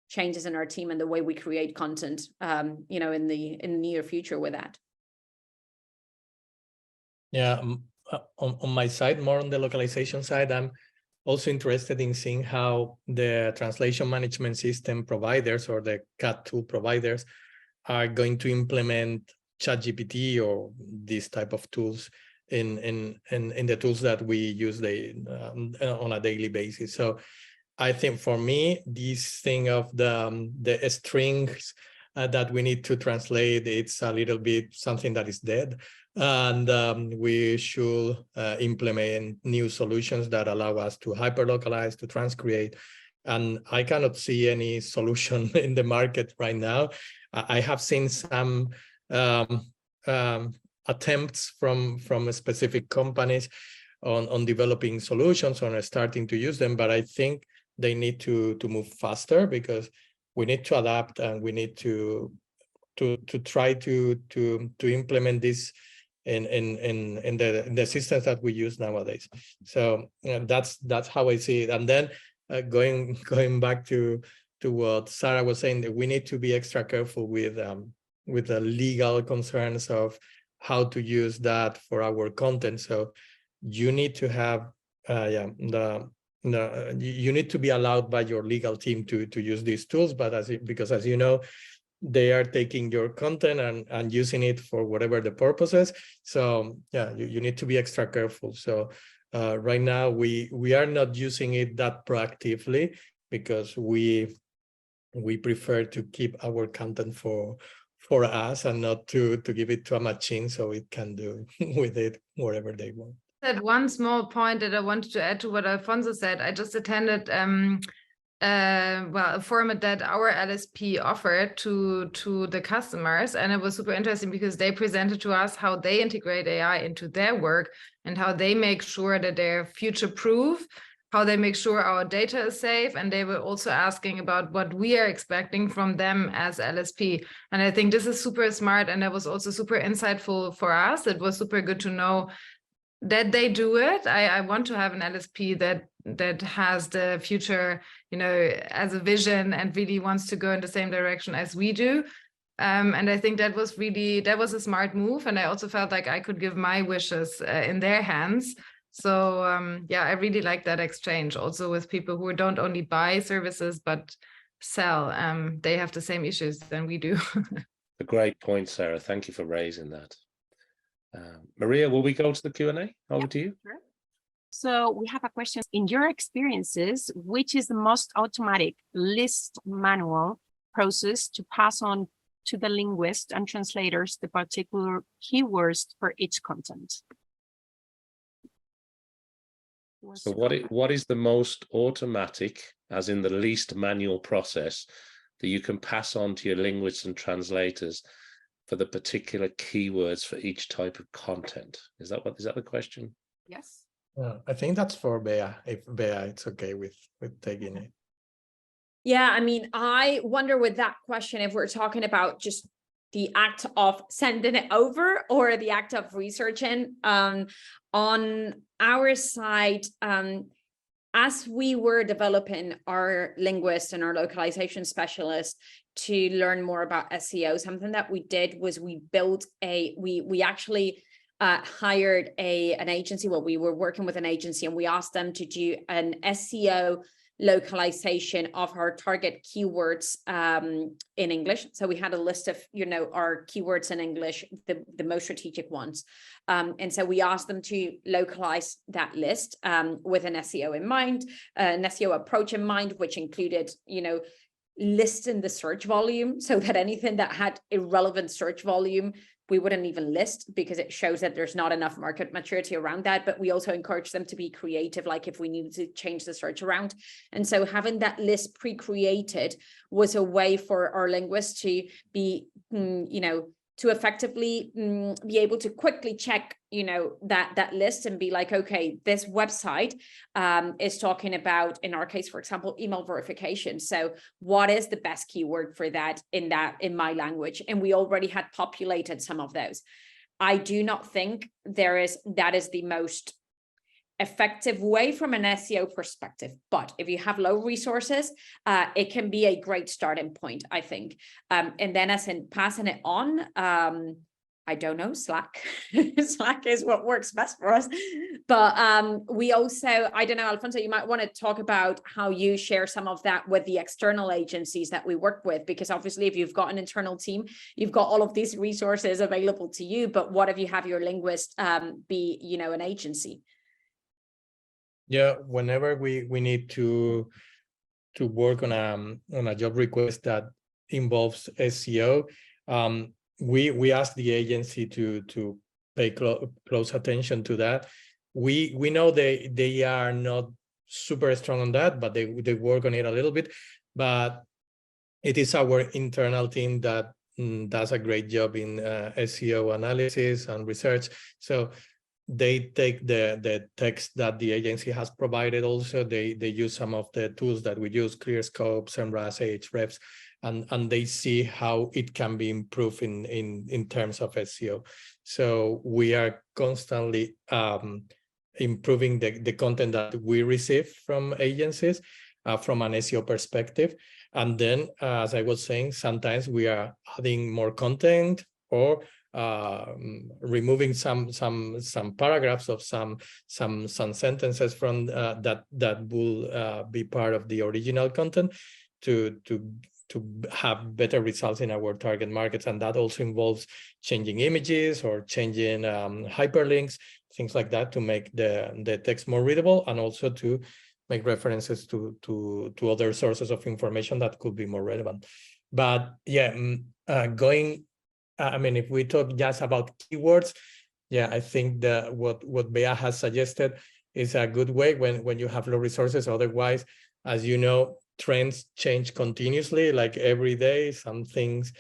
S3: changes in our team and the way we create content, you know, in the near future with that.
S4: Yeah, on my side, more on the localization side, I'm also interested in seeing how the translation management system providers or the CAT tool providers are going to implement ChatGPT or these type of tools in the tools that we use on a daily basis. So I think for me, this thing of the strings that we need to translate, it's a little bit something that is dead. And we should implement new solutions that allow us to hyper-localize, to transcreate. And I cannot see any solution in the market right now. I have seen some attempts from specific companies on developing solutions, on starting to use them, but I think they need to move faster, because we need to adapt, and we need to try to implement this in the systems that we use nowadays. So that's how I see it. And then going back to what Sarah was saying, that we need to be extra careful with the legal concerns of how to use that for our content. So you need to have you need to be allowed by your legal team to use these tools, but because as you know, they are taking your content and using it for whatever the purposes. So yeah, you need to be extra careful. So right now we are not using it that proactively, because we prefer to keep our content for us and not to give it to a machine so it can do with it whatever they want.
S2: That one small point that I wanted to add to what Alfonso said. I just attended a format that our LSP offered to the customers, and it was super interesting because they presented to us how they integrate AI into their work and how they make sure that they're future-proof, how they make sure our data is safe, and they were also asking about what we are expecting from them as LSP. And I think this is super smart, and that was also super insightful for us. It was super good to know that they do it. I want to have an LSP that has the future, you know, as a vision and really wants to go in the same direction as we do. And I think that was a smart move. And I also felt like I could give my wishes in their hands. So yeah, I really like that exchange also with people who don't only buy services, but sell. They have the same issues than we do.
S1: A great point, Sarah. Thank you for raising that. Maria, will we go to the Q&A? Over to you.
S5: Sure. So we have a question. In your experiences, which is the most automatic list manual process to pass on to the linguists and translators the particular keywords for each content?
S1: So what is the most automatic, as in the least manual process that you can pass on to your linguists and translators for the particular keywords for each type of content? Is that the question?
S5: Yes.
S4: I think that's for Bea, if Bea it's okay with taking it.
S3: Yeah, I mean, I wonder with that question if we're talking about just the act of sending it over or the act of researching. On our side, as we were developing our linguist and our localization specialist to learn more about SEO, something that we did was we built we actually hired an agency. Well, we were working with an agency and we asked them to do an SEO localization of our target keywords in English. So we had a list of, our keywords in English, the most strategic ones. And so we asked them to localize that list with an SEO in mind, an SEO approach in mind, which included, listing the search volume so that anything that had irrelevant search volume we wouldn't even list, because it shows that there's not enough market maturity around that. But we also encourage them to be creative, like if we needed to change the search around. And so having that list pre-created was a way for our linguists to be, to effectively be able to quickly check, that list and be like, okay, this website is talking about, in our case, for example, email verification. So what is the best keyword for that in my language? And we already had populated some of those. I do not think that is the most effective way from an SEO perspective. But if you have low resources, it can be a great starting point, I think. And then as in passing it on, I don't know, Slack. Slack is what works best for us. But we also, I don't know, Alfonso, you might want to talk about how you share some of that with the external agencies that we work with, because obviously if you've got an internal team, you've got all of these resources available to you. But what if you have your linguist be, an agency?
S4: Yeah, whenever we need to work on a job request that involves SEO, we ask the agency to pay close attention to that. We know they are not super strong on that, but they work on it a little bit. But it is our internal team that does a great job in SEO analysis and research. So they take the text that the agency has provided. Also, they use some of the tools that we use, ClearScope, SEMrush, Ahrefs, and they see how it can be improved in terms of SEO. So we are constantly improving the content that we receive from agencies from an SEO perspective. And then, as I was saying, sometimes we are adding more content or removing some paragraphs of some sentences from that will be part of the original content to have better results in our target markets. And that also involves changing images or changing hyperlinks, things like that, to make the text more readable, and also to make references to other sources of information that could be more relevant. But yeah, if we talk just about keywords, yeah, I think that what Bea has suggested is a good way when you have low resources. Otherwise, as you know, trends change continuously, like every day. Some things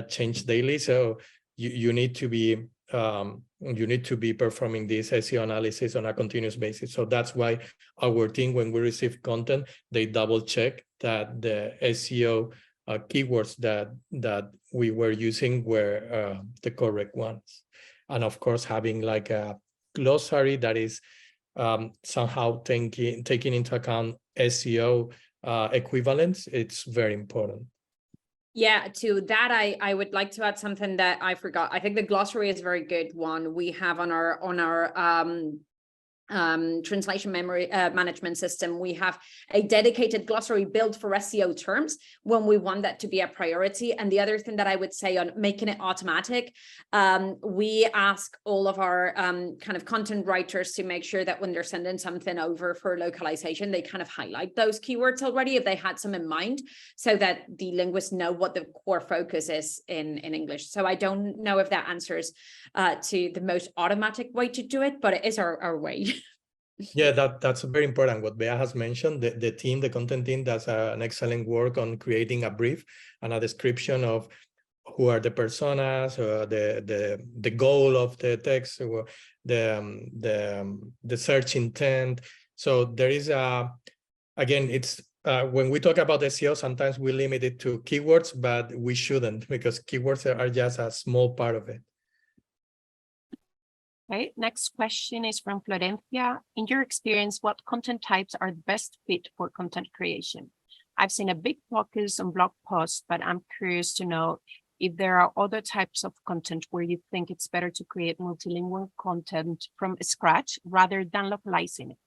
S4: change daily, so you need to be performing this SEO analysis on a continuous basis. So that's why our team, when we receive content, they double check that the SEO keywords that we were using were the correct ones. And of course, having like a glossary that is somehow taking into account SEO equivalents, it's very important.
S3: Yeah, to that, I would like to add something that I forgot. I think the glossary is a very good one. We have on our translation memory management system. We have a dedicated glossary built for SEO terms when we want that to be a priority. And the other thing that I would say on making it automatic, we ask all of our kind of content writers to make sure that when they're sending something over for localization, they kind of highlight those keywords already if they had some in mind, so that the linguists know what the core focus is in English. So I don't know if that answers to the most automatic way to do it, but it is our way.
S4: Yeah, that's very important. What Bea has mentioned, the team, the content team, does an excellent work on creating a brief and a description of who are the personas, the goal of the text, or the search intent. So there is again, it's when we talk about SEO, sometimes we limit it to keywords, but we shouldn't, because keywords are just a small part of it.
S5: Okay, next question is from Florencia. In your experience, what content types are the best fit for content creation? I've seen a big focus on blog posts, but I'm curious to know if there are other types of content where you think it's better to create multilingual content from scratch rather than localizing it.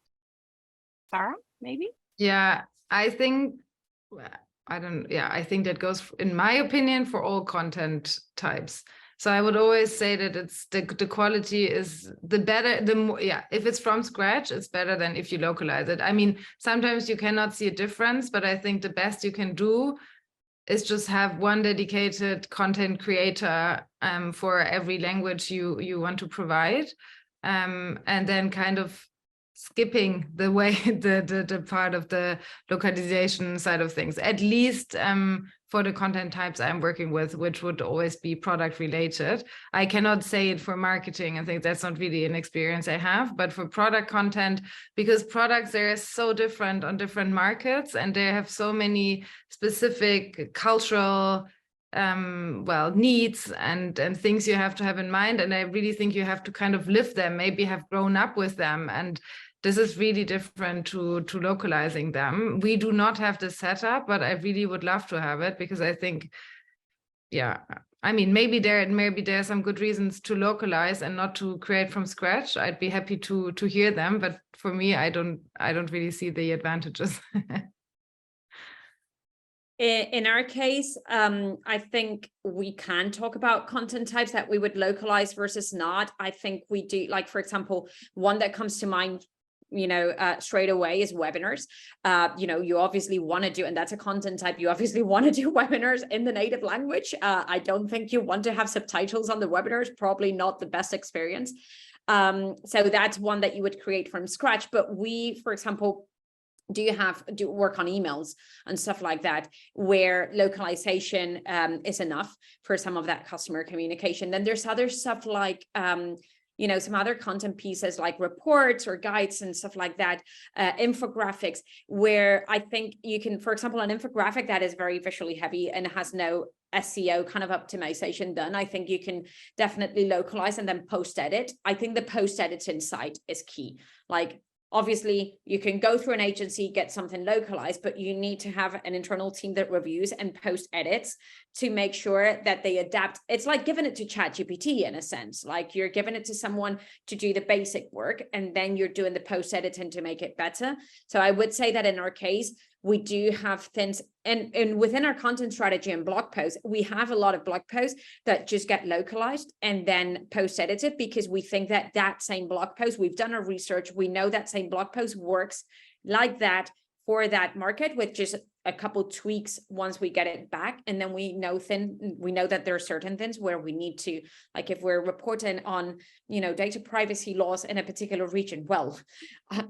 S5: Sarah, maybe?
S2: Yeah, I think, I think that goes, in my opinion, for all content types. So I would always say that it's the quality is the better, the more, if it's from scratch, it's better than if you localize it. I mean, sometimes you cannot see a difference, but I think the best you can do is just have one dedicated content creator for every language you want to provide, and then kind of skipping the way the part of the localization side of things, at least for the content types I'm working with, which would always be product related. I cannot say it for marketing. I think that's not really an experience I have, but for product content, because products, they're so different on different markets, and they have so many specific cultural needs and things you have to have in mind. And I really think you have to kind of live them, maybe have grown up with them. And this is really different to localizing them. We do not have this setup, but I really would love to have it, because I think, I mean, maybe there are some good reasons to localize and not to create from scratch. I'd be happy to hear them, but for me, I don't really see the advantages.
S3: In our case, I think we can talk about content types that we would localize versus not. I think we do, like, for example, one that comes to mind, straight away is webinars. You obviously want to do, and that's a content type, you obviously want to do webinars in the native language. I don't think you want to have subtitles on the webinars, probably not the best experience. So that's one that you would create from scratch. But we, for example, do work on emails and stuff like that, where localization is enough for some of that customer communication. Then there's other stuff like some other content pieces like reports or guides and stuff like that, infographics, where I think you can, for example, an infographic that is very visually heavy and has no SEO kind of optimization done, I think you can definitely localize and then post edit. I think the post editing side is key. Like, obviously, you can go through an agency, get something localized, but you need to have an internal team that reviews and post edits to make sure that they adapt. It's like giving it to ChatGPT in a sense, like you're giving it to someone to do the basic work, and then you're doing the post editing to make it better. So I would say that in our case, we do have things, and within our content strategy and blog posts, we have a lot of blog posts that just get localized and then post edited, because we think that that same blog post, we've done our research, we know that same blog post works like that for that market, with just a couple tweaks once we get it back. And then we know that there are certain things where we need to, like if we're reporting on, data privacy laws in a particular region, well,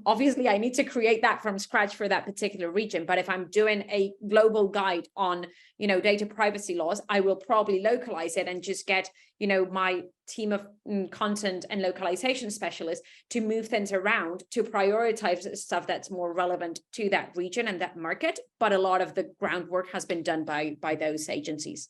S3: obviously I need to create that from scratch for that particular region. But if I'm doing a global guide on, data privacy laws, I will probably localize it and just get, my team of content and localization specialists to move things around to prioritize stuff that's more relevant to that region and that market. But a lot of the groundwork has been done by those agencies.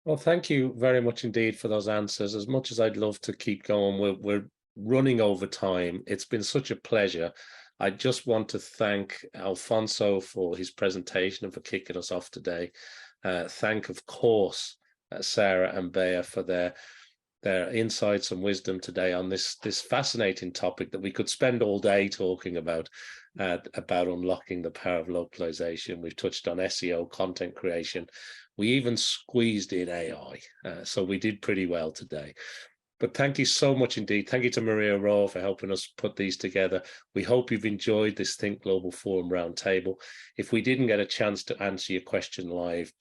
S1: Well, thank you very much indeed for those answers. As much as I'd love to keep going, we're running over time. It's been such a pleasure. I just want to thank Alfonso for his presentation and for kicking us off today. Thank, of course, Sarah and Bea for their their insights and wisdom today on this fascinating topic that we could spend all day talking about unlocking the power of localization. We've touched on SEO, content creation. We even squeezed in AI. So we did pretty well today. But thank you so much indeed. Thank you to Maria Rowe for helping us put these together. We hope you've enjoyed this Think Global Forum Roundtable. If we didn't get a chance to answer your question live,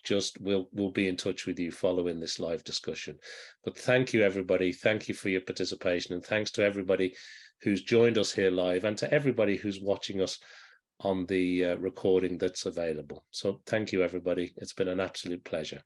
S1: we'll be in touch with you following this live discussion. But thank you, everybody. Thank you for your participation. And thanks to everybody who's joined us here live and to everybody who's watching us on the recording that's available. So thank you, everybody. It's been an absolute pleasure.